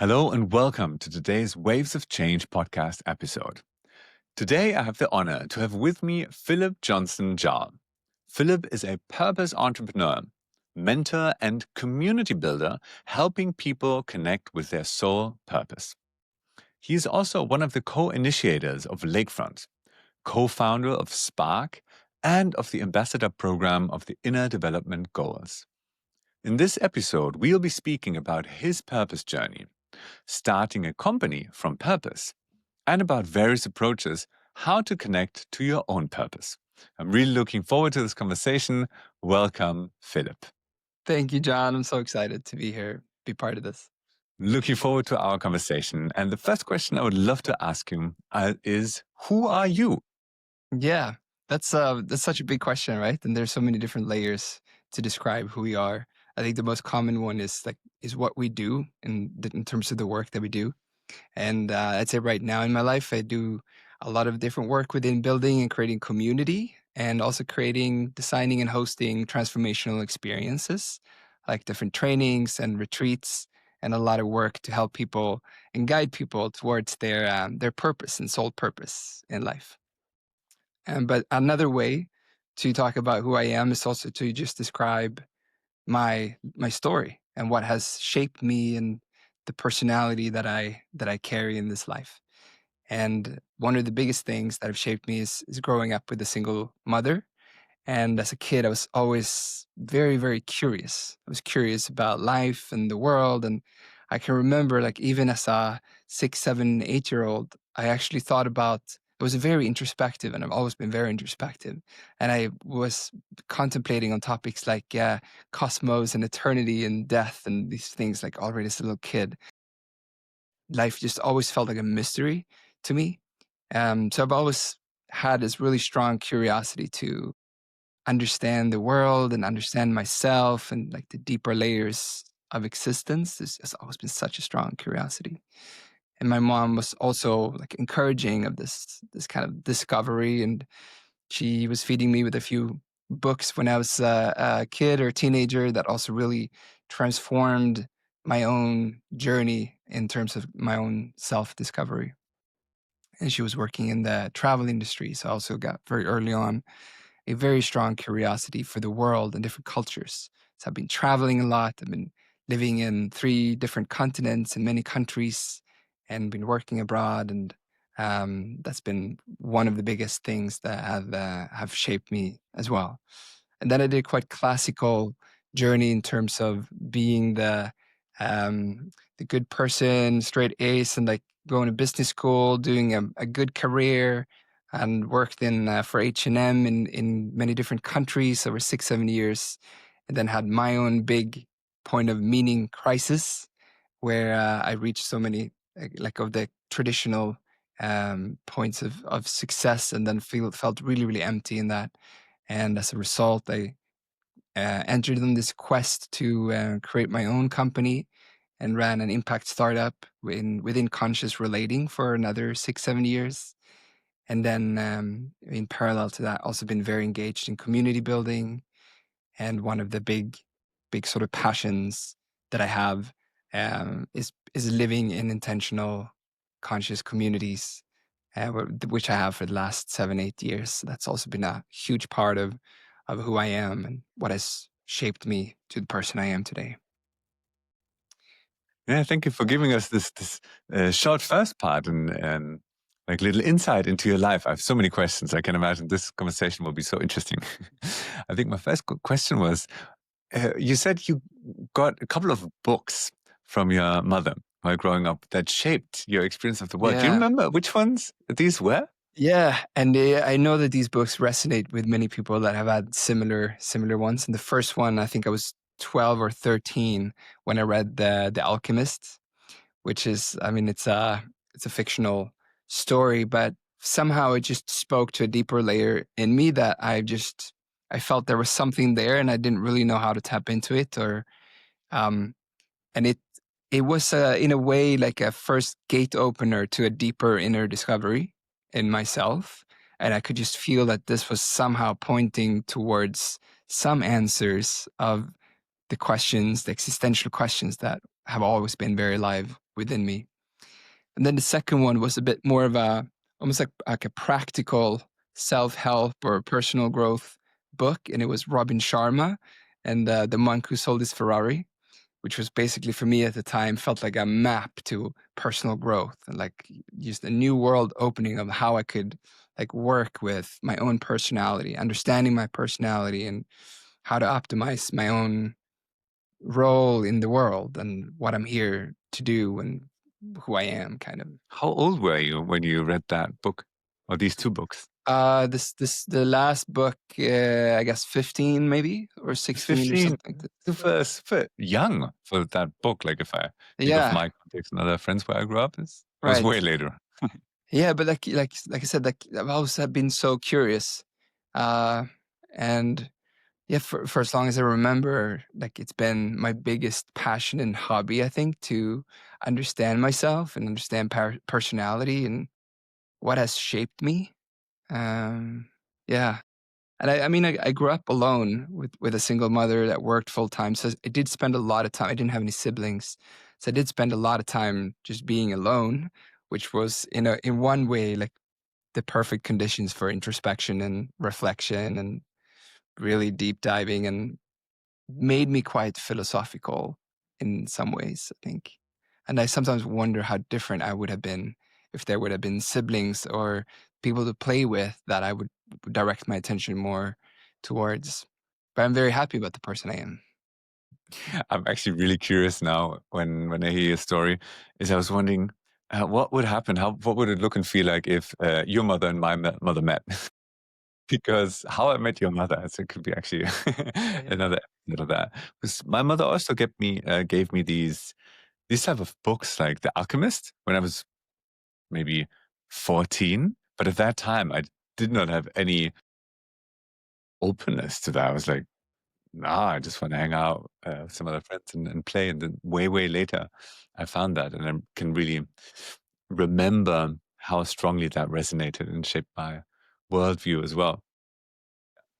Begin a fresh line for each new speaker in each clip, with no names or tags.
Hello and welcome to today's Waves of Change podcast episode. Today I have the honor to have with me Philip Jonson Jarl. Philip is a purpose entrepreneur, mentor, and community builder, helping people connect with their soul purpose. He is also one of the co-initiators of Lakefront, co-founder of Spark, and of the ambassador program of the Inner Development Goals. In this episode, we'll be speaking about his purpose journey, starting a company from purpose, and about various approaches how to connect to your own purpose. I'm really looking forward to this conversation. Welcome, Philip.
Thank you, John. I'm so excited to be here, be part of this.
Looking forward to our conversation. And the first question I would love to ask you is, who are you?
Yeah, that's such a big question, right? And there's so many different layers to describe who we are. I think the most common one is what we do in terms of the work that we do. And I'd say right now in my life, I do a lot of different work within building and creating community, and also creating, designing, and hosting transformational experiences, like different trainings and retreats, and a lot of work to help people and guide people towards their purpose and soul purpose in life. But another way to talk about who I am is also to just describe my story and what has shaped me and the personality that I carry in this life. And one of the biggest things that have shaped me is growing up with a single mother. And as a kid, I was always very, very curious. I was curious about life and the world. And I can remember, like, even as a 6, 7, 8-year-old, I actually thought about, I was very introspective, and I've always been very introspective. And I was contemplating on topics like cosmos and eternity and death and these things, like, already as a little kid. Life just always felt like a mystery to me. So I've always had this really strong curiosity to understand the world and understand myself and like the deeper layers of existence. This has always been such a strong curiosity. And my mom was also like encouraging of this kind of discovery, and she was feeding me with a few books when I was a kid or a teenager that also really transformed my own journey in terms of my own self-discovery. And she was working in the travel industry, so I also got very early on a very strong curiosity for the world and different cultures. So I've been traveling a lot. I've been living in 3 different continents and many countries, and been working abroad. And that's been one of the biggest things that have shaped me as well. And then I did a quite classical journey in terms of being the good person, straight A's, and like going to business school, doing a good career, and worked in for H&M in many different countries over 6, 7 years, and then had my own big point of meaning crisis, where I reached so many like of the traditional points of success, and then felt really, really empty in that. And as a result, I entered on this quest to create my own company, and ran an impact startup within conscious relating for another 6, 7 years. And then in parallel to that, also been very engaged in community building. And one of the big sort of passions that I have is living in intentional conscious communities, which I have for the last 7, 8 years. That's also been a huge part of who I am and what has shaped me to the person I am today.
Yeah, thank you for giving us this short first part and like little insight into your life. I have so many questions. I can imagine this conversation will be so interesting. I think my first question was, you said you got a couple of books from your mother while growing up that shaped your experience of the world. Do you
Yeah.
remember which ones these were?
Yeah, and I know that these books resonate with many people that have had similar ones. And the first one, I think I was 12 or 13 when I read the Alchemist, which is, I mean, it's a fictional story, but somehow it just spoke to a deeper layer in me that I felt there was something there, and I didn't really know how to tap into it, or and it was in a way like a first gate opener to a deeper inner discovery in myself. And I could just feel that this was somehow pointing towards some answers of the questions, the existential questions that have always been very alive within me. And then the second one was a bit more of a almost like a practical self-help or personal growth book, and it was Robin Sharma and the monk who sold his Ferrari, which was basically for me at the time felt like a map to personal growth and like just a new world opening of how I could like work with my own personality, understanding my personality and how to optimize my own role in the world and what I'm here to do and who I am kind of.
How old were you when you read that book or these two books?
The last book, I guess 15 maybe or 16 or
15,
something like that.
super young for that book. Like if I think of
Yeah,
my context and other friends where I grew up, it was
right.
way later.
Yeah, but like I said, like I've always have been so curious, uh, and yeah, for as long as I remember, like it's been my biggest passion and hobby. I think to understand myself and understand personality and what has shaped me. Um, yeah, and I mean, I grew up alone with a single mother that worked full time, so I did spend a lot of time. I didn't have any siblings, so I did spend a lot of time just being alone, which was in one way like the perfect conditions for introspection and reflection and really deep diving and made me quite philosophical in some ways, I think. And I sometimes wonder how different I would have been if there would have been siblings or people to play with that I would direct my attention more towards. But I'm very happy about the person I am.
I'm actually really curious now when I hear your story. Is I was wondering what would happen? What would it look and feel like if your mother and my mother met? Because How I Met Your Mother, so it could be actually
Right.
another episode of that. Because my mother also gave me these type of books like The Alchemist when I was maybe 14. But at that time, I did not have any openness to that. I was like, nah, I just want to hang out with some other friends and play. And then way later, I found that, and I can really remember how strongly that resonated and shaped my worldview as well.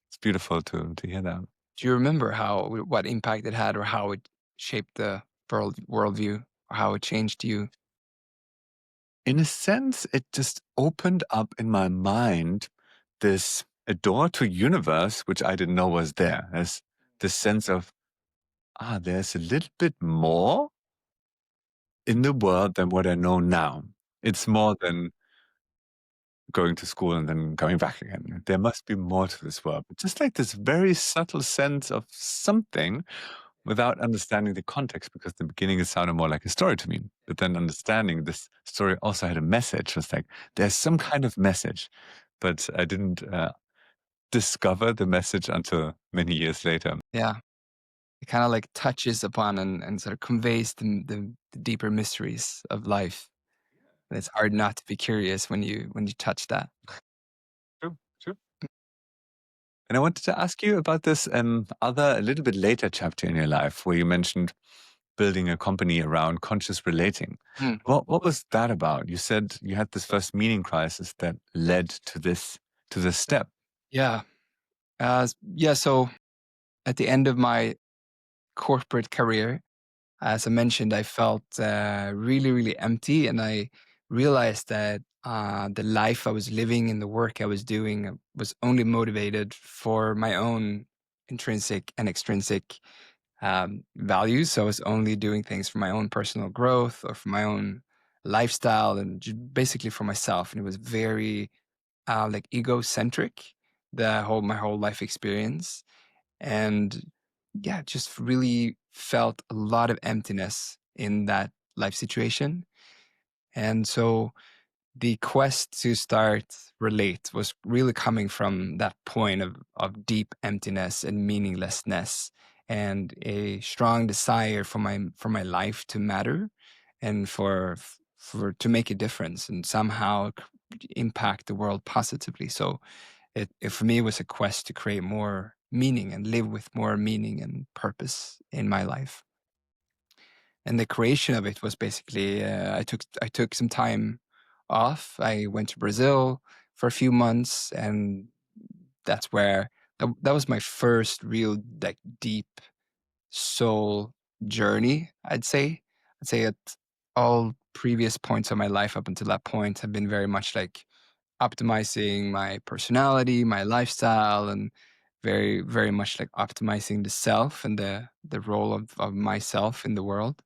It's beautiful to hear that.
Do you remember what impact it had or how it shaped the worldview or how it changed you?
In a sense, it just opened up in my mind this a door to universe which I didn't know was there. There's this sense of there's a little bit more in the world than what I know now. It's more than going to school and then coming back again. There must be more to this world. But just like this very subtle sense of something without understanding the context, because the beginning it sounded more like a story to me. But then understanding this story also had a message. It's like there's some kind of message, but I didn't discover the message until many years later.
Yeah. It kind of like touches upon and sort of conveys the deeper mysteries of life. And it's hard not to be curious when you touch that.
True, true. And I wanted to ask you about this other, a little bit later chapter in your life where you mentioned building a company around conscious relating.
Hmm.
What was that about? You said you had this first meaning crisis that led to this step.
Yeah. Yeah. So at the end of my corporate career, as I mentioned, I felt really, really empty. And I realized that the life I was living and the work I was doing was only motivated for my own intrinsic and extrinsic values. So I was only doing things for my own personal growth or for my own lifestyle and basically for myself. And it was very like egocentric, my whole life experience. And yeah, just really felt a lot of emptiness in that life situation. And so the quest to start relate was really coming from that point of deep emptiness and meaninglessness and a strong desire for my life to matter and for to make a difference and somehow impact the world positively. So it for me it was a quest to create more meaning and live with more meaning and purpose in my life. And the creation of it was basically I took some time off. I went to Brazil for a few months, and that's where that was my first real like deep soul journey. I'd say it. all previous points of my life up until that point have been very much like optimizing my personality, my lifestyle, and very, very much like optimizing the self and the role of myself in the world.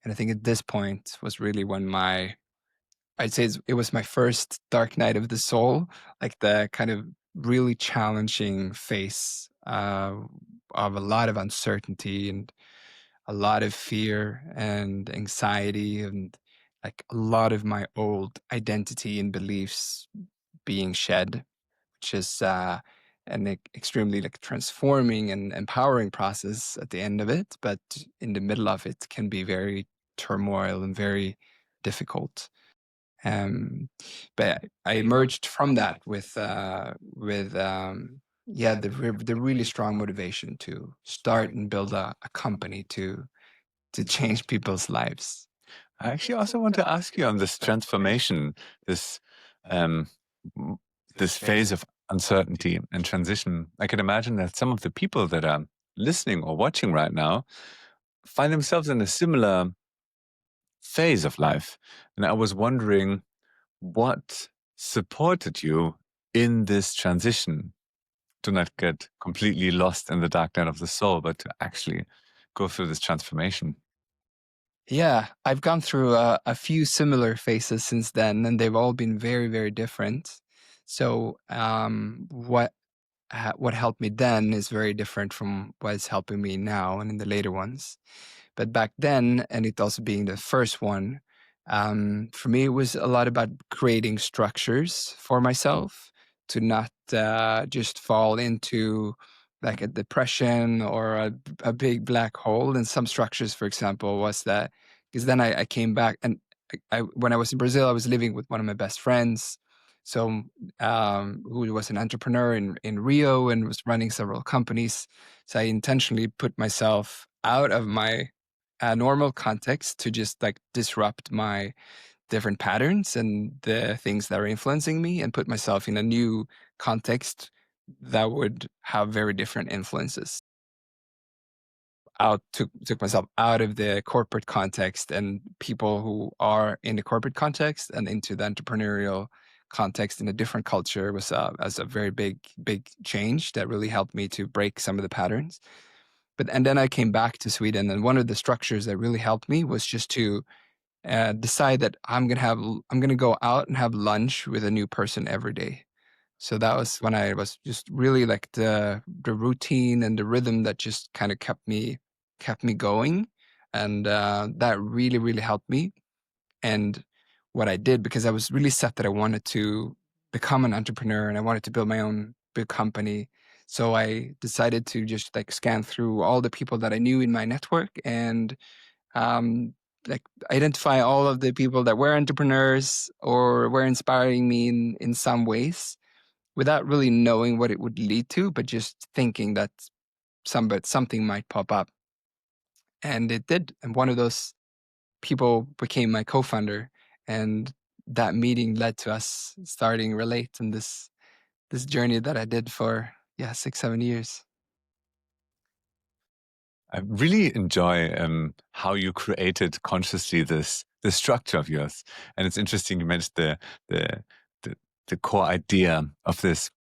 And I think at this point was really when I'd say it was my first dark night of the soul, like the kind of really challenging phase of a lot of uncertainty and a lot of fear and anxiety and like a lot of my old identity and beliefs being shed, which is an extremely like transforming and empowering process at the end of it, but in the middle of it can be very turmoil and very difficult. But I emerged from that with yeah, the really strong motivation to start and build a company to change people's lives.
I actually also want to ask you on this transformation, this um, m- this phase of uncertainty and transition. I can imagine that some of the people that are listening or watching right now find themselves in a similar phase of life. And I was wondering what supported you in this transition to not get completely lost in the dark night of the soul, but to actually go through this transformation.
Yeah, I've gone through a few similar phases since then, and they've all been very, very different. So, what helped me then is very different from what is helping me now and in the later ones. But back then, and it also being the first one, for me, it was a lot about creating structures for myself to not just fall into like a depression or a big black hole. And some structures, for example, was that because then I came back and when I was in Brazil, I was living with one of my best friends. So, who was an entrepreneur in Rio and was running several companies. So I intentionally put myself out of my normal context to just like disrupt my different patterns and the things that are influencing me and put myself in a new context that would have very different influences. Took myself out of the corporate context and people who are in the corporate context and into the entrepreneurial context in a different culture was as a very big change that really helped me to break some of the patterns. But and then I came back to Sweden, and one of the structures that really helped me was just to decide that I'm gonna go out and have lunch with a new person every day. So that was when I was just really like the routine and the rhythm that just kind of kept me going, and that really helped me. And what I did, because I was really set that I wanted to become an entrepreneur and I wanted to build my own big company. So I decided to just like scan through all the people that I knew in my network and um, like identify all of the people that were entrepreneurs or were inspiring me in some ways without really knowing what it would lead to, but just thinking that something might pop up. And it did. And one of those people became my co-founder, and that meeting led to us starting Relate and this journey that I did for 6-7 years.
I really enjoy how you created consciously this structure of yours, and it's interesting you mentioned the the, the core idea of this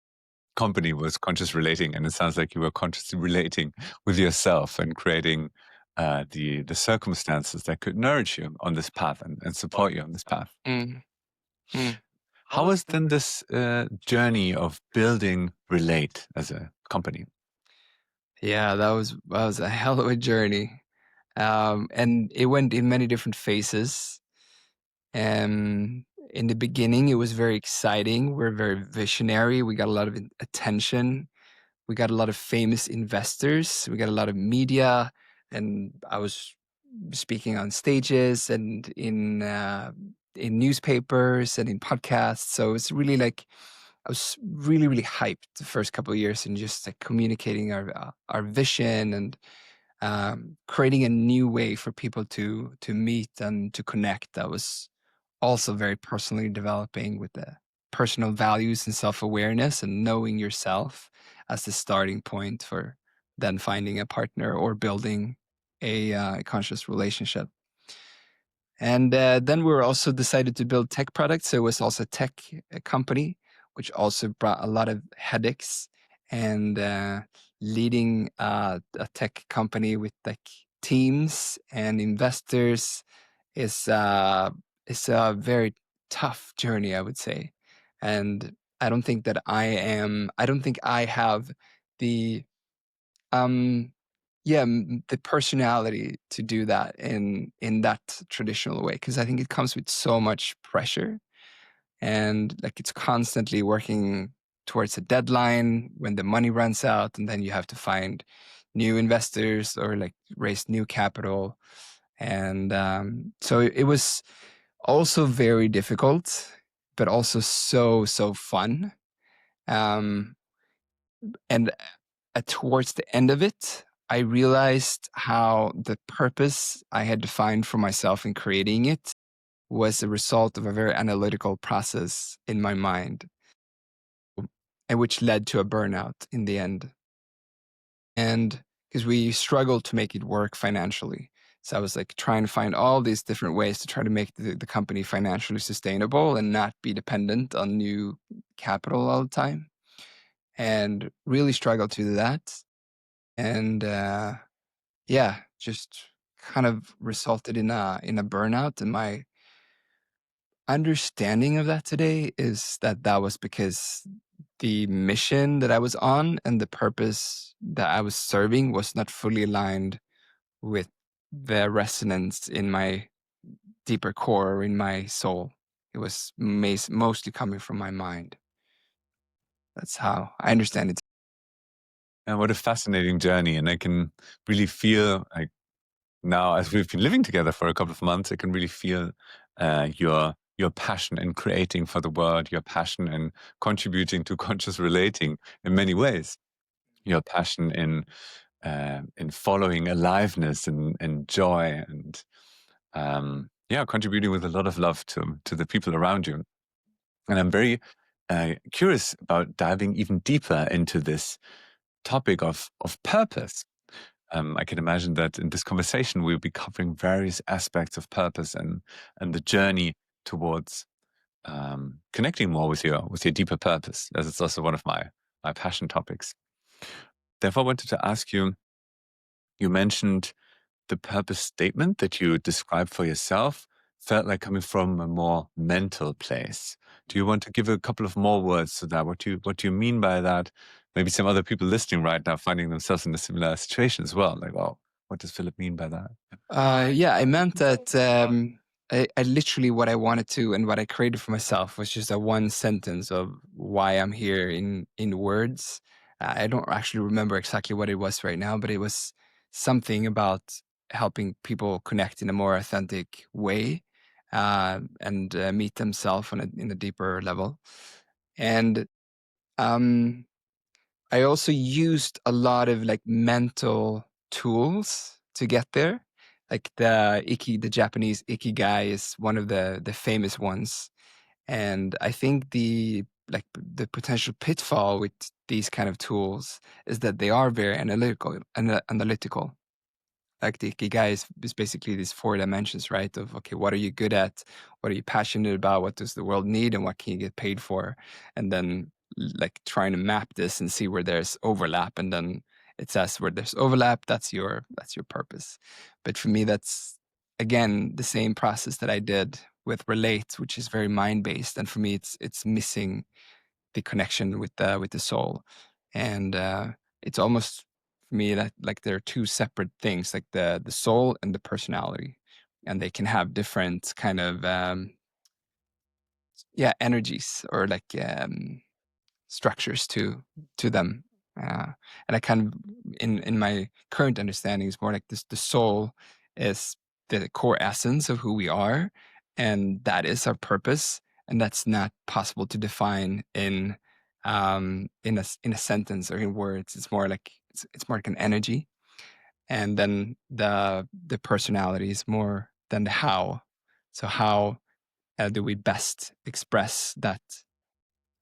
company was conscious relating, and it sounds like you were consciously relating with yourself and creating the circumstances that could nourish you on this path and support you on this path.
Mm, mm.
How was then this journey of building Relate as a company?
Yeah, that was a hell of a journey, and it went in many different phases. In the beginning, it was very exciting. We're very visionary. We got a lot of attention. We got a lot of famous investors. We got a lot of media, and I was speaking on stages and in newspapers and in podcasts. So it's really like I was really hyped the first couple of years and just like communicating our vision and creating a new way for people to meet and to connect. That was also very personally developing with the personal values and self-awareness and knowing yourself as the starting point for then finding a partner or building a conscious relationship. And then we were also decided to build tech products. So it was also a tech company, which also brought a lot of headaches. And leading a tech company with like teams and investors is a very tough journey, I would say. And I don't think that I don't think I have the um the personality to do that in that traditional way, because I think it comes with so much pressure, and like it's constantly working towards a deadline when the money runs out, and then you have to find new investors or like raise new capital. And so it was also very difficult, but also so fun. um and towards the end of it, I realized how the purpose I had defined for myself in creating it was a result of a very analytical process in my mind, and which led to a burnout in the end. And because we struggled to make it work financially. So I was like trying to find all these different ways to try to make the company financially sustainable and not be dependent on new capital all the time, and really struggled to do that. And just kind of resulted in a burnout. And my understanding of that today is that that was because the mission that I was on and the purpose that I was serving was not fully aligned with the resonance in my deeper core, in my soul. It was mostly coming from my mind. That's how I understand it.
And what a fascinating journey. And I can really feel like now, as we've been living together for a couple of months, I can really feel your passion in creating for the world, your passion in contributing to conscious relating in many ways, your passion in following aliveness and joy, and contributing with a lot of love to the people around you. And I'm very curious about diving even deeper into this topic of purpose. I can imagine that in this conversation we'll be covering various aspects of purpose and the journey towards connecting more with your deeper purpose, as it's also one of my passion topics. Therefore, I wanted to ask you. You mentioned the purpose statement that you described for yourself felt like coming from a more mental place. Do you want to give a couple of more words to that? What do you mean by that? Maybe some other people listening right now finding themselves in a similar situation as well. Like, oh, what does Philip mean by that?
I meant that I literally what I wanted to and what I created for myself was just a one sentence of why I'm here in words. I don't actually remember exactly what it was right now, but it was something about helping people connect in a more authentic way, and meet themselves in a deeper level. And um, I also used a lot of like mental tools to get there. Like the Japanese ikigai is one of the famous ones. And I think the potential pitfall with these kind of tools is that they are very analytical. Like the ikigai is basically these 4 dimensions, right? Of, okay, what are you good at? What are you passionate about? What does the world need? And what can you get paid for? And then like trying to map this and see where there's overlap. And then it says where there's overlap, that's your purpose. But for me, that's again the same process that I did with Relate, which is very mind-based. And for me, it's missing the connection with the soul. And it's almost for me that like there are 2 separate things, like the soul and the personality, and they can have different kind of energies or like structures to them. And I kind of in my current understanding is more like this: the soul is the core essence of who we are, and that is our purpose, and that's not possible to define in a sentence or in words. It's more like it's more like an energy. And then the personality is more than the how. So how do we best express that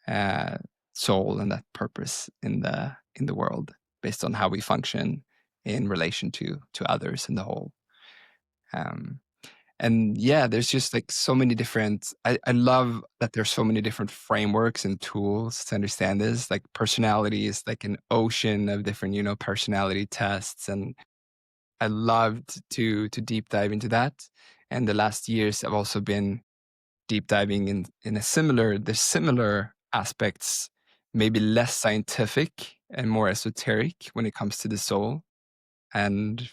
uh, soul and that purpose in the world based on how we function in relation to others in the whole. Um, And yeah, there's just like so many different, I love that there's so many different frameworks and tools to understand this. Like personality is like an ocean of different, personality tests. And I loved to deep dive into that. And the last years I've also been deep diving in the similar aspects, maybe less scientific and more esoteric when it comes to the soul. And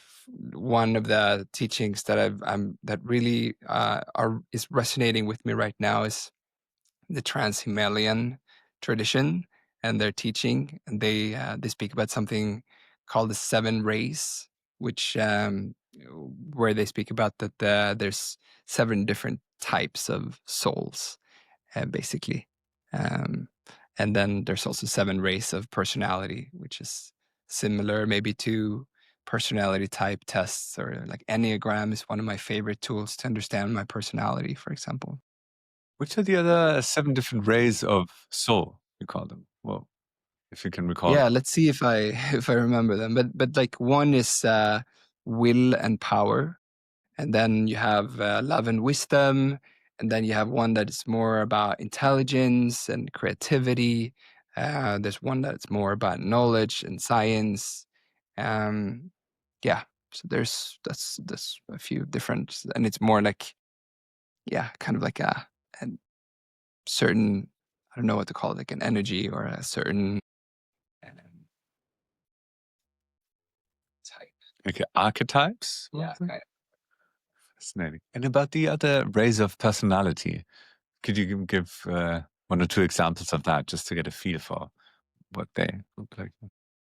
one of the teachings that that really is resonating with me right now is the Trans-Himalayan tradition and their teaching. And they speak about something called the seven rays, which where they speak about that there's seven different types of souls, basically. Um, and then there's also seven rays of personality, which is similar maybe to personality type tests, or like Enneagram is one of my favorite tools to understand my personality, for example.
Which are the other 7 different rays of soul, you call them? Well, if you can recall
Yeah,
them.
let's see if I if I remember them. But like one is will and power, and then you have love and wisdom, and then you have one that is more about intelligence and creativity. There's one that's more about knowledge and science. Um, yeah, so that's a few different, and it's more like, yeah, kind of like a certain, I don't know what to call it, like an energy or a certain um, type.
Okay, archetypes?
Yeah,
Something?
kind of.
Fascinating. And about the other rays of personality, could you give 1 or 2 examples of that just to get a feel for what they look like?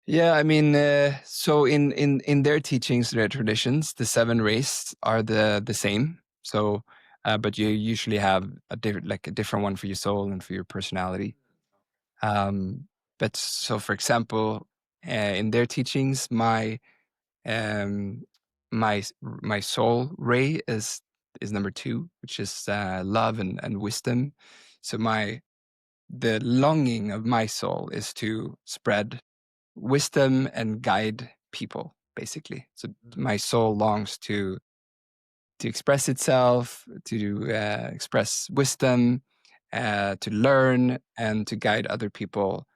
Yeah, I mean, so in their teachings, their traditions, the seven rays are the same. So, but you usually have a different one for your soul and for your personality. Um, but so, for example, in their teachings, um, my soul ray is number 2, which is love and wisdom. So the longing of my soul is to spread wisdom and guide people, basically. So my soul longs to express itself, to express wisdom, to learn, and to guide other people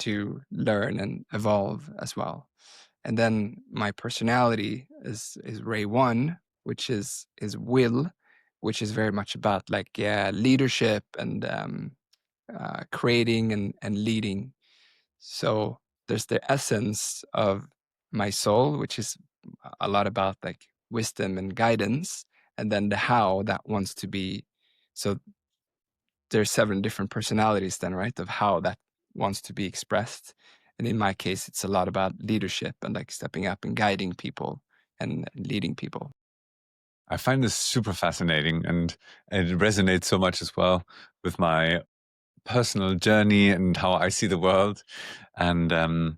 to learn and evolve as well. And then my personality is Ray 1, which is will, which is very much about like leadership and creating and leading. So there's the essence of my soul, which is a lot about like wisdom and guidance, and then the how that wants to be. So there's 7 different personalities then, right, of how that wants to be expressed. And in my case, it's a lot about leadership and like stepping up and guiding people and leading people.
I find this super fascinating, and it resonates so much as well with my personal journey and how I see the world. And a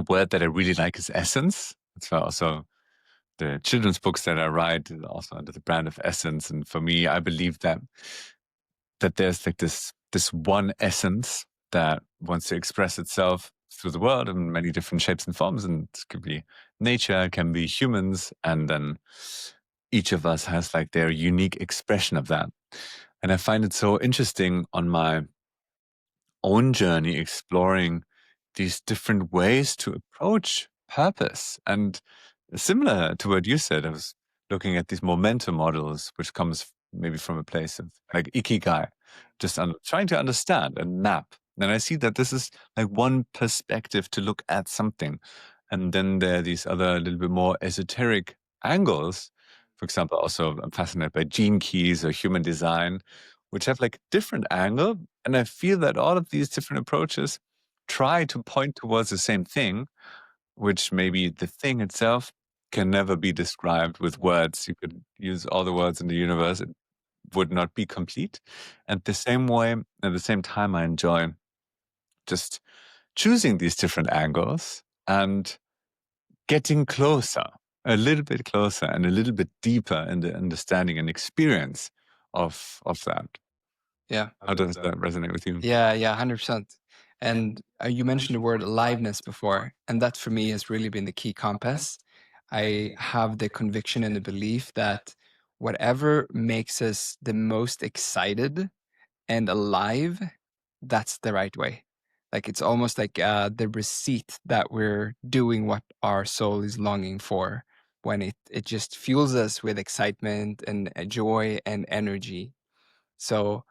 word that I really like is essence. It's also the children's books that I write, also under the brand of Essence. And for me, I believe that there's like this one essence that wants to express itself through the world in many different shapes and forms. And it could be nature, it can be humans, and then each of us has like their unique expression of that. And I find it so interesting on my own journey exploring these different ways to approach purpose. And similar to what you said, I was looking at these momentum models, which comes maybe from a place of like ikigai, just trying to understand and map. And I see that this is like one perspective to look at something. And then there are these other little bit more esoteric angles. For example, also I'm fascinated by gene keys or human design, which have like different angle. And I feel that all of these different approaches try to point towards the same thing, which maybe the thing itself can never be described with words. You could use all the words in the universe, it would not be complete. And the same way, at the same time, I enjoy just choosing these different angles and getting closer, a little bit closer and a little bit deeper in the understanding and experience of that.
Yeah.
How does that resonate with you?
Yeah, 100%. And you mentioned the word aliveness before, and that for me has really been the key compass. I have the conviction and the belief that whatever makes us the most excited and alive, that's the right way. Like it's almost like the receipt that we're doing what our soul is longing for when it just fuels us with excitement and joy and energy. So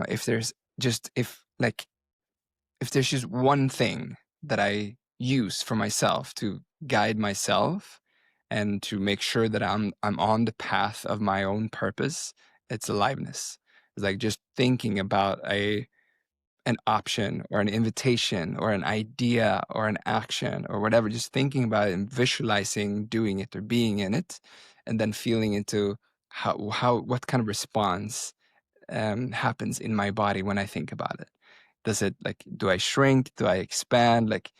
if there's just if there's just one thing that I use for myself to guide myself and to make sure that I'm on the path of my own purpose, it's aliveness. It's like just thinking about an option or an invitation or an idea or an action or whatever, just thinking about it and visualizing doing it or being in it, and then feeling into how what kind of response happens in my body when I think about it. Does it like, do I shrink? Do I expand? Like,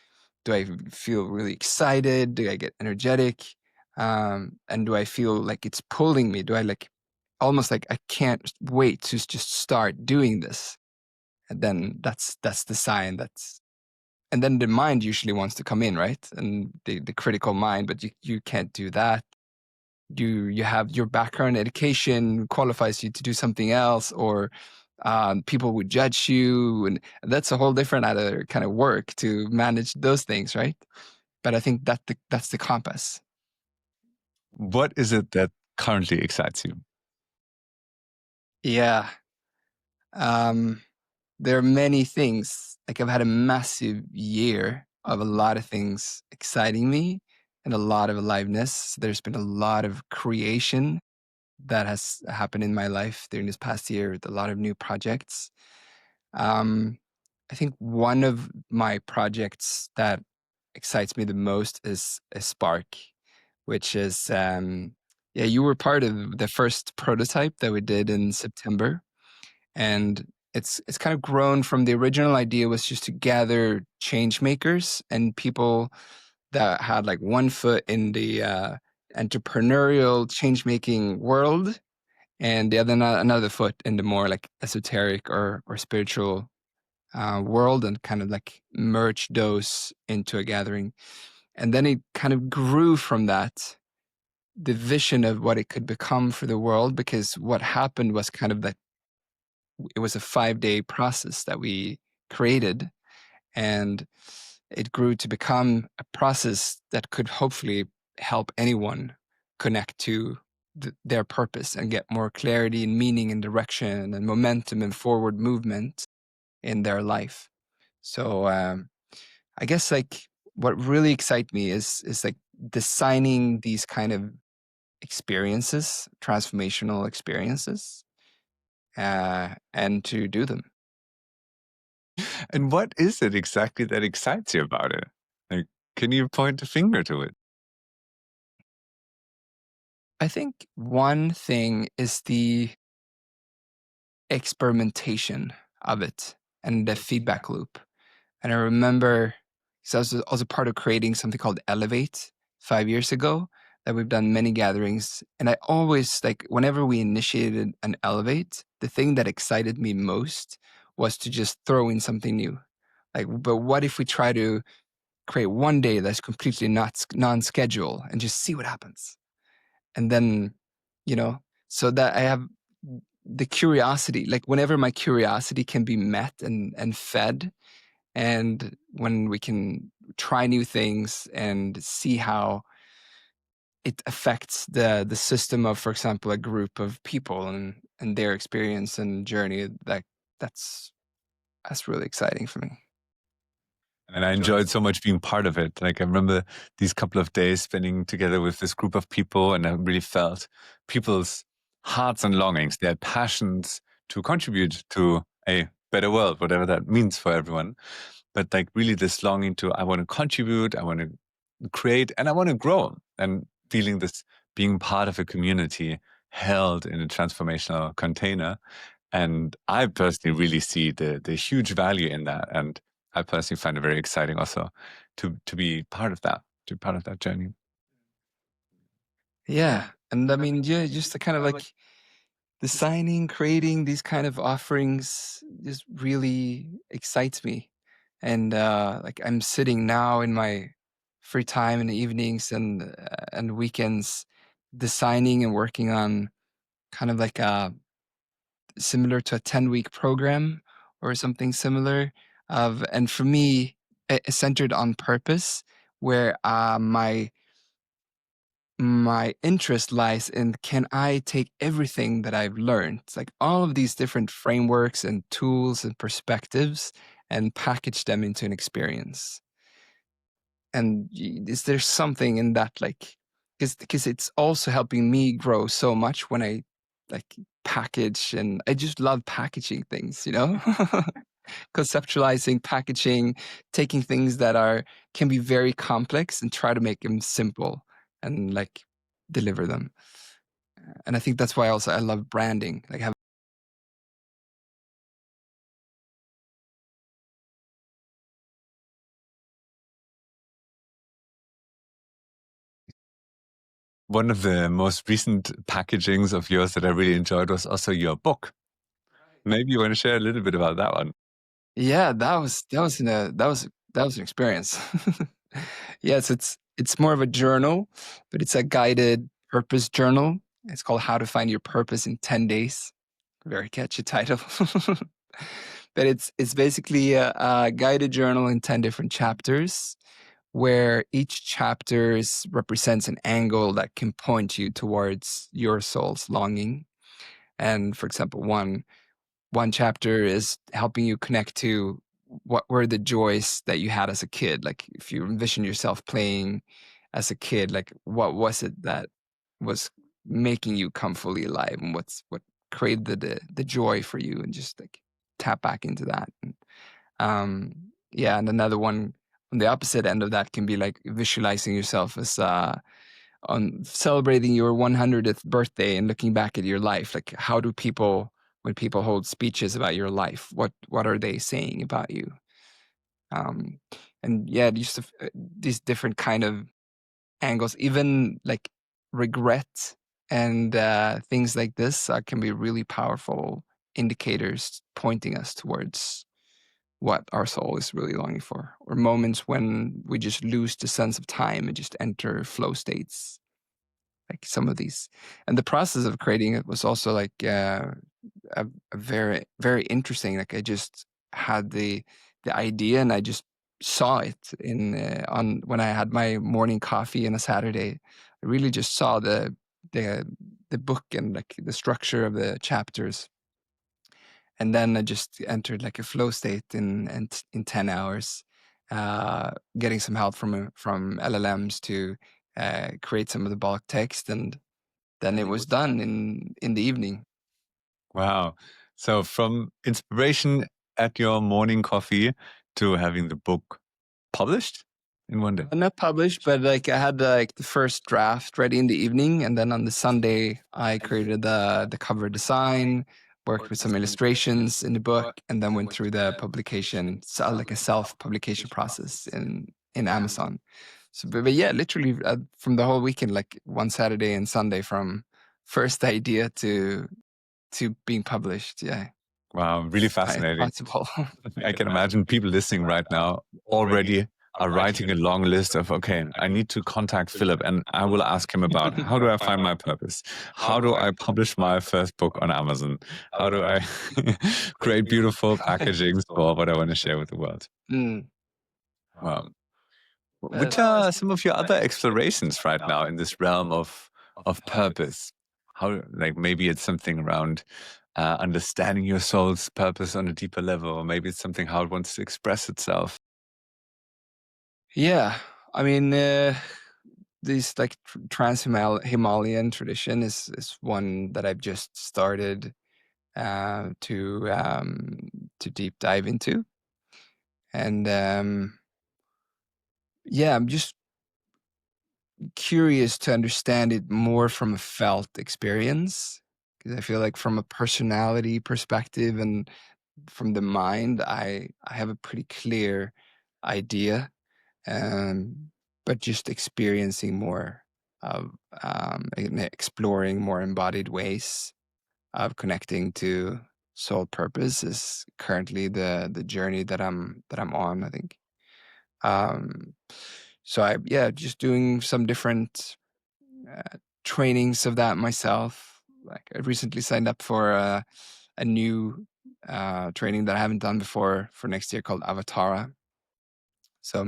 do I feel really excited? Do I get energetic? And do I feel like it's pulling me? Do I like almost like I can't wait to just start doing this? And then that's the sign and then the mind usually wants to come in, right? And the critical mind, but you can't do that. You have your background education qualifies you to do something else, or people would judge you, and that's a whole different other kind of work to manage those things, right? But I think that's the compass.
What is it that currently excites you?
Yeah. Um, there are many things. Like I've had a massive year of a lot of things exciting me and a lot of aliveness. There's been a lot of creation that has happened in my life during this past year with a lot of new projects. Um, I think one of my projects that excites me the most is a Spark, which is yeah, you were part of the first prototype that we did in September, and it's kind of grown from the original idea was just to gather change makers and people that had like one foot in the entrepreneurial change making world and the other another foot in the more like esoteric or spiritual world, and kind of like merge those into a gathering. And then it kind of grew from that, the vision of what it could become for the world, because what happened was kind of that it was a 5-day process that we created, and it grew to become a process that could hopefully help anyone connect to their purpose and get more clarity and meaning and direction and momentum and forward movement in their life. So I guess like what really excites me is like designing these kind of experiences, transformational experiences, and to do them.
And what is it exactly that excites you about it? Like, can you point a finger to it?
I think one thing is the experimentation of it and the feedback loop. And I remember, so I was also part of creating something called Elevate 5 years ago, that we've done many gatherings. And I always, like, whenever we initiated an Elevate, the thing that excited me most was to just throw in something new. Like, but what if we try to create one day that's completely not non-schedule and just see what happens? And then, you know, so that I have the curiosity, like whenever my curiosity can be met and fed, and when we can try new things and see how it affects the system of, for example, a group of people and their experience and journey, that that's that's really exciting for me.
And I enjoyed so much being part of it. Like I remember these couple of days spending together with this group of people, and I really felt people's hearts and longings, their passions to contribute to a better world, whatever that means for everyone. But like really this longing to, I want to contribute, I want to create, and I want to grow. And feeling this being part of a community held in a transformational container. And I personally really see the huge value in that. And I personally find it very exciting also to be part of that, to be part of that journey.
Yeah. And I mean, yeah, just the kind of like designing, creating these kind of offerings just really excites me. And like I'm sitting now in my free time in the evenings and weekends, designing and working on kind of like similar to a 10-week program or something similar. And for me, it's centered on purpose, where my interest lies in, can I take everything that I've learned, it's like all of these different frameworks and tools and perspectives, and package them into an experience? And is there something in that, like, because it's also helping me grow so much when I like package, and I just love packaging things, conceptualizing, packaging, taking things that can be very complex and try to make them simple and like deliver them. And I think that's why also I love branding, like have.
One of the most recent packagings of yours that I really enjoyed was also your book. Maybe you want to share a little bit about that one.
Yeah, that was an experience. Yes, it's more of a journal, but it's a guided purpose journal. It's called How to Find Your Purpose in 10 Days. Very catchy title. But it's basically a guided journal in 10 different chapters, where each represents an angle that can point you towards your soul's longing. And for example, one chapter is helping you connect to what were the joys that you had as a kid. Like if you envision yourself playing as a kid, like what was it that was making you come fully alive, and what created the joy for you, and just like tap back into that. And, yeah, and another one on the opposite end of that can be like visualizing yourself as on celebrating your 100th birthday and looking back at your life. Like, how do people, when people hold speeches about your life, what are they saying about you? Um, and yeah, these different kind of angles, even like regret and things like this can be really powerful indicators pointing us towards what our soul is really longing for, or moments when we just lose the sense of time and just enter flow states, like some of these. And the process of creating it was also like a very, very interesting. Like I just had the idea, and I just saw it in on when I had my morning coffee on a Saturday. I really just saw the the book and like the structure of the chapters, and then I just entered like a flow state in 10 hours, getting some help from LLMs to create some of the bulk text, and then it was done in the evening.
Wow. So from inspiration at your morning coffee to having the book published in one day.
Not published, but like I had like the first draft ready in the evening, and then on the Sunday I created the cover design, worked with some illustrations in the book, and then went through the publication, so like a self-publication process in Amazon. So, but yeah, literally from the whole weekend, like one Saturday and Sunday, from first idea to being published. Yeah,
Wow, really
it's
fascinating.
possible.
I can imagine people listening right now already are writing a long list of, okay, I need to contact Philip and I will ask him about how do I find my purpose? How do I publish my first book on Amazon? How do I create beautiful packagings for what I want to share with the world?
Mm.
Wow. Which are some of your other explorations right now in this realm of purpose? How, like, maybe it's something around understanding your soul's purpose on a deeper level, or maybe it's something how it wants to express itself.
Yeah, I mean, this like trans-Himalayan tradition is one that I've just started uh, to um, to deep dive into, and yeah, I'm just curious to understand it more from a felt experience, because I feel like from a personality perspective and from the mind, I have a pretty clear idea, but just experiencing more of and exploring more embodied ways of connecting to soul purpose is currently the journey that I'm on, I think. Um, so just doing some different trainings of that myself, like I recently signed up for a new training that I haven't done before for next year called Avatara. So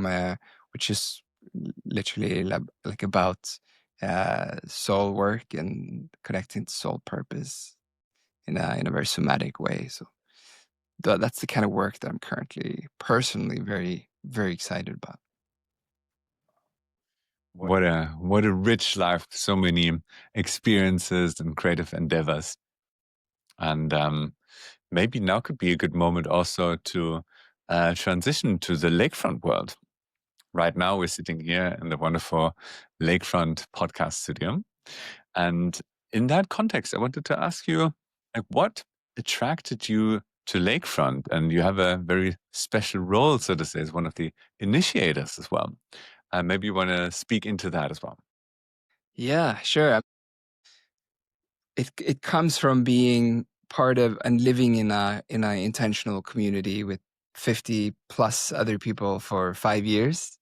which is literally like about soul work and connecting to soul purpose in a very somatic way. So that's the kind of work that I'm currently personally very, very excited about.
What a rich life, so many experiences and creative endeavors. And maybe now could be a good moment also to transition to the Lakefront world. Right now, we're sitting here in the wonderful Lakefront podcast studio. And in that context, I wanted to ask you, like, what attracted you to Lakefront? And you have a very special role, so to say, as one of the initiators as well. Maybe you want to speak into that as well.
Yeah, sure. It comes from being part of and living in a intentional community with 50 plus other people for 5 years,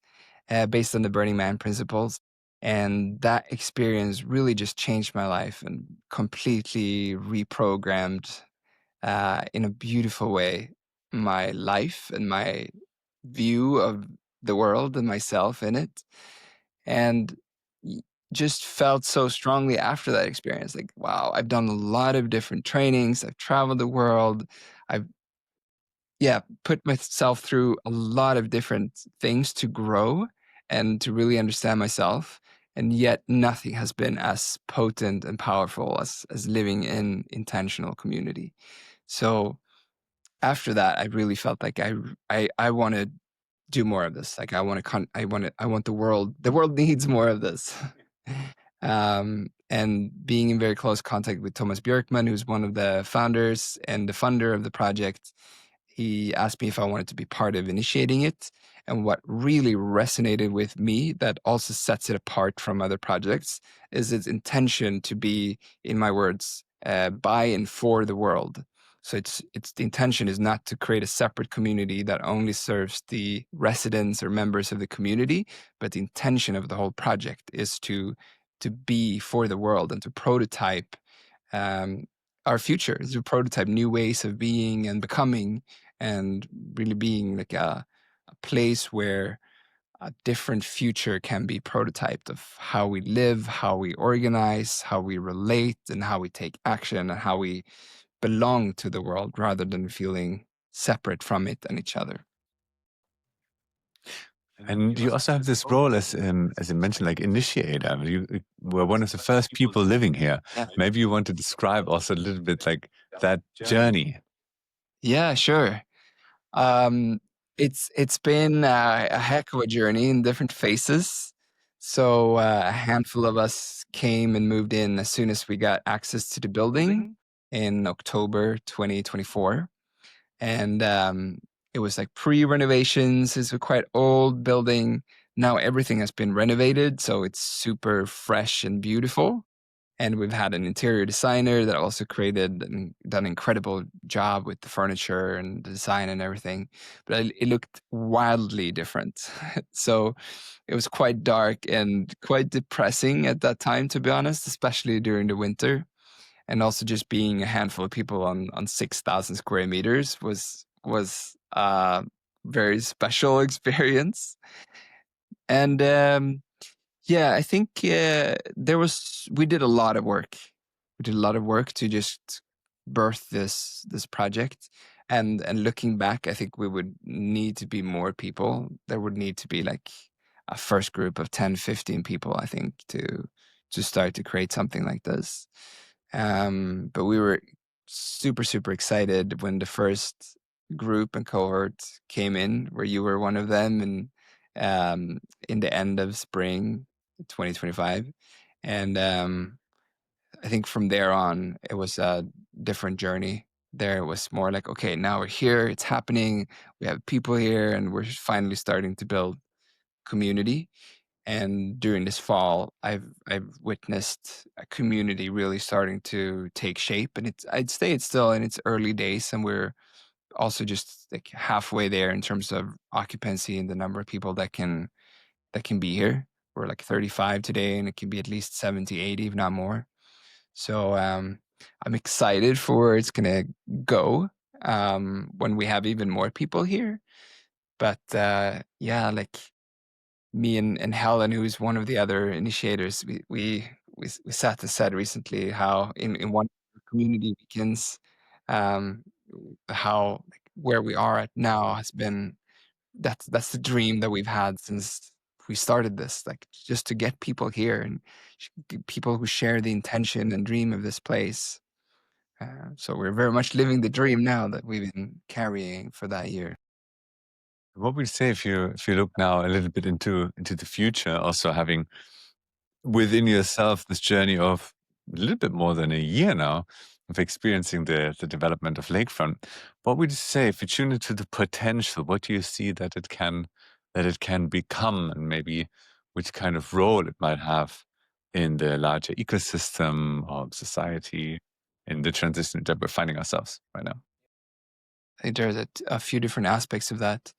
based on the Burning Man principles. And that experience really just changed my life and completely reprogrammed, in a beautiful way, my life and my view of the world and myself in it. And just felt so strongly after that experience, like, wow, I've done a lot of different trainings, I've traveled the world, I've put myself through a lot of different things to grow and to really understand myself, and yet nothing has been as potent and powerful as living in intentional community. So after that, I really felt like I want to do more of this. Like I want the world needs more of this. And being in very close contact with Thomas Björkman, who's one of the founders and the funder of the project, he asked me if I wanted to be part of initiating it. And what really resonated with me that also sets it apart from other projects is its intention to be, in my words, by and for the world. So it's the intention is not to create a separate community that only serves the residents or members of the community, but the intention of the whole project is to be for the world and to prototype our future, to prototype new ways of being and becoming, and really being like a place where a different future can be prototyped of how we live, how we organize, how we relate, and how we take action, and how we belong to the world rather than feeling separate from it and each other.
And you also have this role as you mentioned, like initiator. You were one of the first people living here.
Yeah.
Maybe you want to describe also a little bit like that journey.
Yeah, sure. It's been a heck of a journey in different phases. So a handful of us came and moved in as soon as we got access to the building in October 2024. And it was like pre-renovations. It's a quite old building. Now everything has been renovated, so it's super fresh and beautiful. And we've had an interior designer that also created and done an incredible job with the furniture and the design and everything. But it looked wildly different. So it was quite dark and quite depressing at that time, to be honest, especially during the winter. And also just being a handful of people on 6,000 square meters was a very special experience. And yeah, I think we did a lot of work. We did a lot of work to just birth this project. And looking back, I think we would need to be more people. There would need to be like a first group of 10, 15 people, I think, to start to create something like this. But we were super, super excited when the first group and cohort came in, where you were one of them, and in the end of spring 2025. And I think from there on, it was a different journey. There was more like, okay, now we're here, it's happening, we have people here, and we're finally starting to build community. And during this fall, I've witnessed a community really starting to take shape. And I'd say it's still in its early days, and we're also just like halfway there in terms of occupancy and the number of people that can be here. We're like 35 today, and it can be at least 70, 80, if not more. So I'm excited for where it's gonna go when we have even more people here. But yeah, like me and Helen, who's one of the other initiators, we sat and said recently how in one of the community weekends, um, how like, where we are at now has been that's the dream that we've had since we started this, like just to get people here and people who share the intention and dream of this place. So we're very much living the dream now that we've been carrying for that year.
What would you say if you look now a little bit into the future, also having within yourself this journey of a little bit more than a year now of experiencing the development of Lakefront? What would you say if you tune into the potential? What do you see that it can become, and maybe which kind of role it might have in the larger ecosystem of society in the transition that we're finding ourselves right now?
I think there's a few different aspects of that.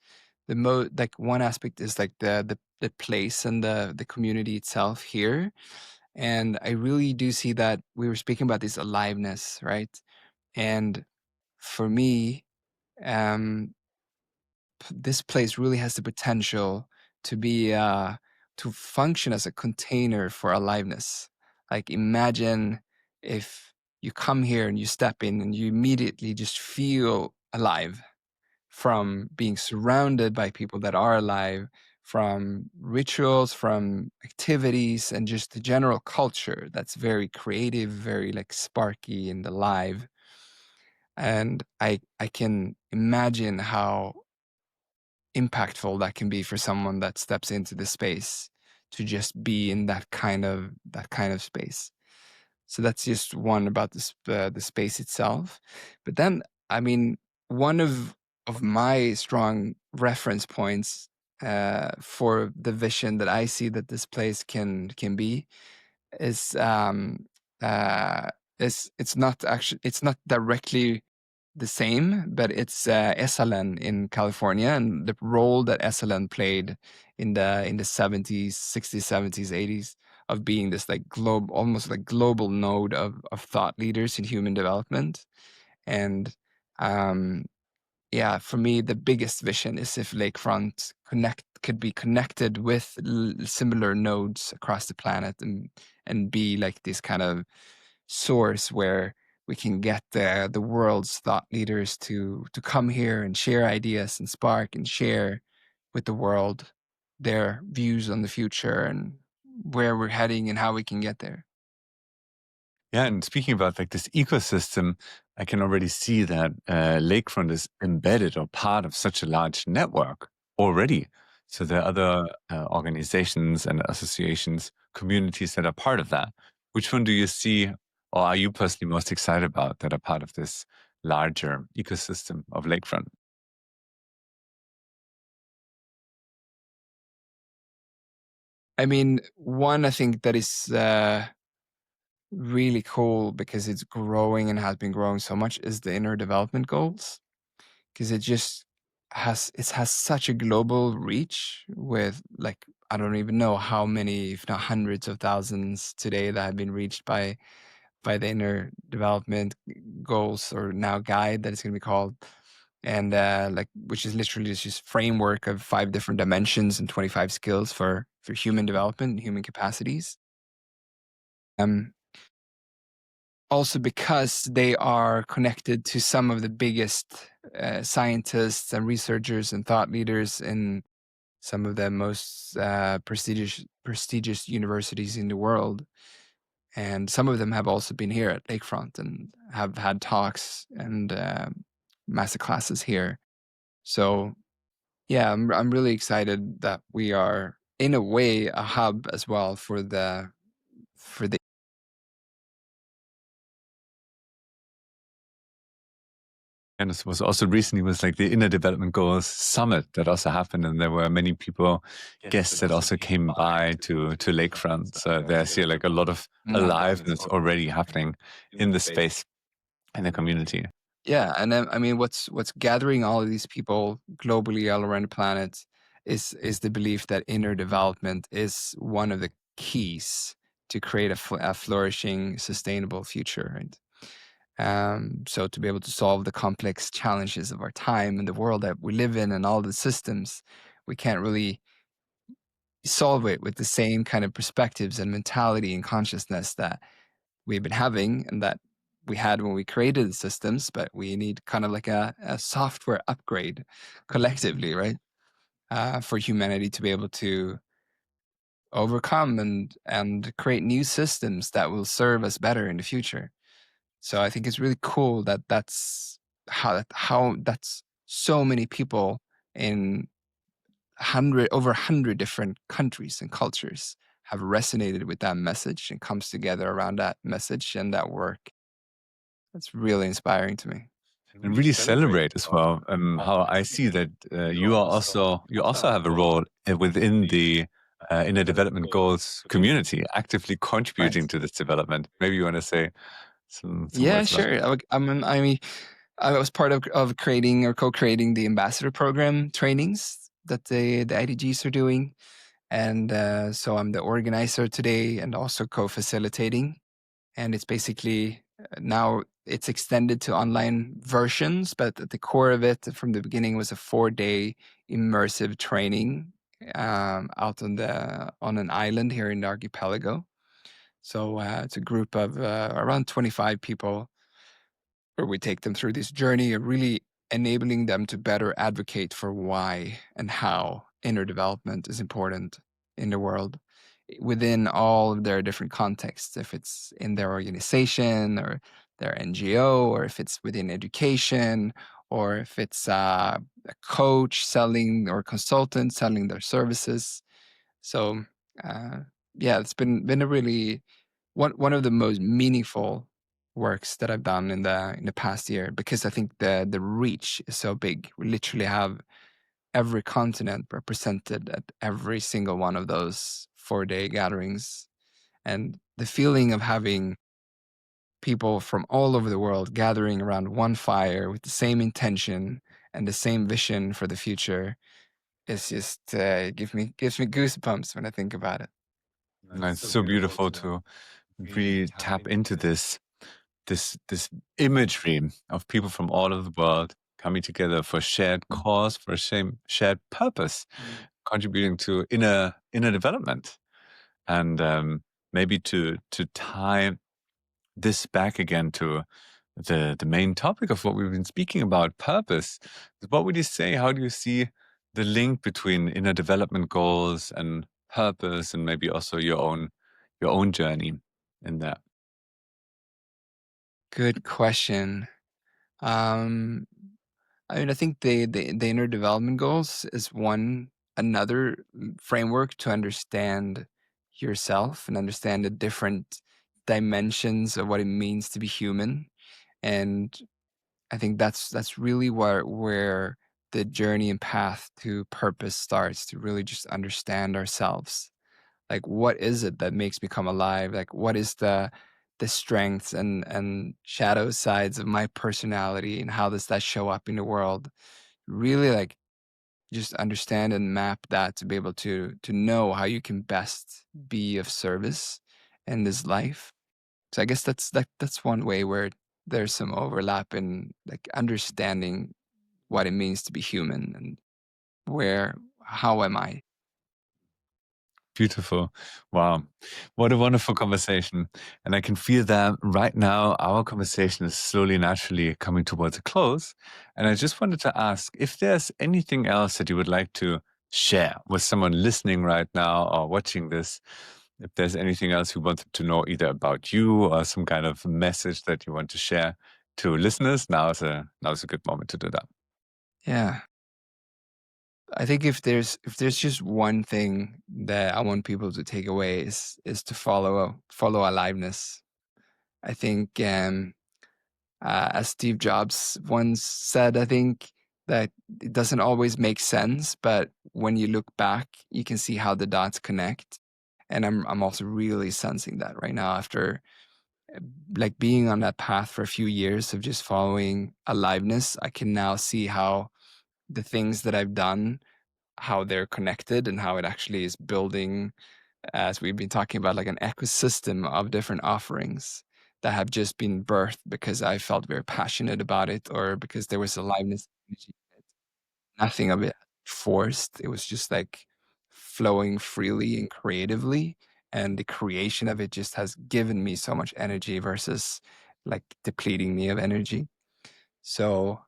Like one aspect is like the place and the community itself here. And I really do see that we were speaking about this aliveness, right? And for me, um, this place really has the potential to be to function as a container for aliveness. Like imagine if you come here and you step in and you immediately just feel alive from being surrounded by people that are alive, from rituals, from activities, and just the general culture that's very creative, very like sparky and alive. And I can imagine how impactful that can be for someone that steps into the space to just be in that kind of space. So that's just one about the space itself. But then, I mean, one of my strong reference points for the vision that I see that this place can be is uh, it's not directly the same, but it's Esalen in California and the role that Esalen played in the 70s, 60s, 70s, 80s of being this like almost like global node of thought leaders in human development. And um, yeah, for me, the biggest vision is if Lakefront could be connected with similar nodes across the planet and be like this kind of source where we can get the world's thought leaders to come here and share ideas and spark and share with the world their views on the future and where we're heading and how we can get there.
Yeah, and speaking about like this ecosystem, I can already see that Lakefront is embedded or part of such a large network already. So there are other organizations and associations, communities that are part of that. Which one do you see, or are you personally most excited about that are part of this larger ecosystem of Lakefront?
I mean, one I think that is really cool because it's growing and has been growing so much is the inner development goals, because it has such a global reach with like I don't even know how many, if not hundreds of thousands today that have been reached by the inner development goals, or now guide that it's going to be called. And like which is literally just framework of 5 different dimensions and 25 skills for human development and human capacities. um Also because they are connected to some of the biggest scientists and researchers and thought leaders in some of the most prestigious universities in the world. And some of them have also been here at Lakefront and have had talks and master classes here. So yeah, I'm really excited that we are in a way a hub as well for the
And this was also recently was like the Inner Development Goals Summit that also happened, and there were many people, guests that also came by to Lakefront. So there's here like a lot of aliveness already happening in the space and the community.
Yeah, and then I mean, what's gathering all of these people globally all around the planet is the belief that inner development is one of the keys to create a flourishing, sustainable future, right? So to be able to solve the complex challenges of our time and the world that we live in and all the systems, we can't really solve it with the same kind of perspectives and mentality and consciousness that we've been having and that we had when we created the systems, but we need kind of like a software upgrade collectively, right? For humanity to be able to overcome and create new systems that will serve us better in the future. So I think it's really cool that that's how that's so many people in over 100 different countries and cultures have resonated with that message and comes together around that message and that work. That's really inspiring to me.
And really celebrate as well how I see that you also have a role within the inner development goals community, actively contributing
Right.
to this development. Maybe you want to say some
Yeah,
words about
sure. I was part of creating or co-creating the ambassador program trainings that the IDGs are doing. And so I'm the organizer today and also co-facilitating. And it's basically now it's extended to online versions, but at the core of it from the beginning was a 4-day immersive training out on an island here in the archipelago. So it's a group of around 25 people where we take them through this journey of really enabling them to better advocate for why and how inner development is important in the world within all of their different contexts, if it's in their organization or their NGO, or if it's within education, or if it's a coach selling or consultant selling their services. So, uh, yeah, it's been a really one of the most meaningful works that I've done in the past year, because I think the reach is so big. We literally have every continent represented at every single one of those 4-day gatherings, and the feeling of having people from all over the world gathering around one fire with the same intention and the same vision for the future is just gives me goosebumps when I think about it.
it's so beautiful to really tap into this imagery of people from all over the world coming together for a shared cause, for a shared purpose, contributing to inner development, and maybe to tie this back again to the main topic of what we've been speaking about, purpose. What would you say? How do you see the link between inner development goals and purpose, and maybe also your own journey in that?
Good question. Um, I think the inner development goals is another framework to understand yourself and understand the different dimensions of what it means to be human. And I think that's really where the journey and path to purpose starts, to really just understand ourselves. Like, what is it that makes me come alive? Like, what is the strengths and shadow sides of my personality, and how does that show up in the world? Really, like, just understand and map that to be able to know how you can best be of service in this life. So I guess that's one way where there's some overlap in like understanding what it means to be human and how am I?
Beautiful. Wow. What a wonderful conversation. And I can feel that right now our conversation is slowly, naturally coming towards a close. And I just wanted to ask if there's anything else that you would like to share with someone listening right now or watching this. If there's anything else you wanted to know either about you or some kind of message that you want to share to listeners, now is a good moment to do that.
Yeah. I think if there's just one thing that I want people to take away is to follow aliveness. I think as Steve Jobs once said, I think that it doesn't always make sense, but when you look back, you can see how the dots connect. And I'm also really sensing that right now after like being on that path for a few years of just following aliveness. I can now see how the things that I've done, how they're connected and how it actually is building, as we've been talking about, like an ecosystem of different offerings that have just been birthed because I felt very passionate about it, or because there was aliveness energy. Nothing of it forced. It was just like flowing freely and creatively. And the creation of it just has given me so much energy versus like depleting me of energy. So,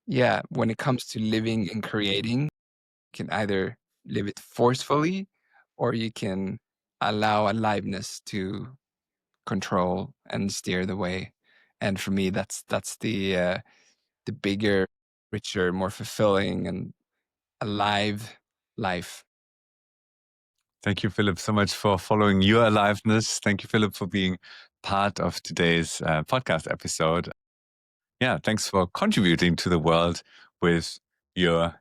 yeah, when it comes to living and creating, you can either live it forcefully or you can allow aliveness to control and steer the way. And for me, that's the bigger, richer, more fulfilling, and alive life.
Thank you, Philip, so much for following your aliveness. Thank you, Philip, for being part of today's podcast episode. Yeah, thanks for contributing to the world with your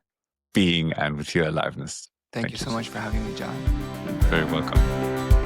being and with your aliveness.
Thank you
Thank you.
so much for having me, John.
Very welcome.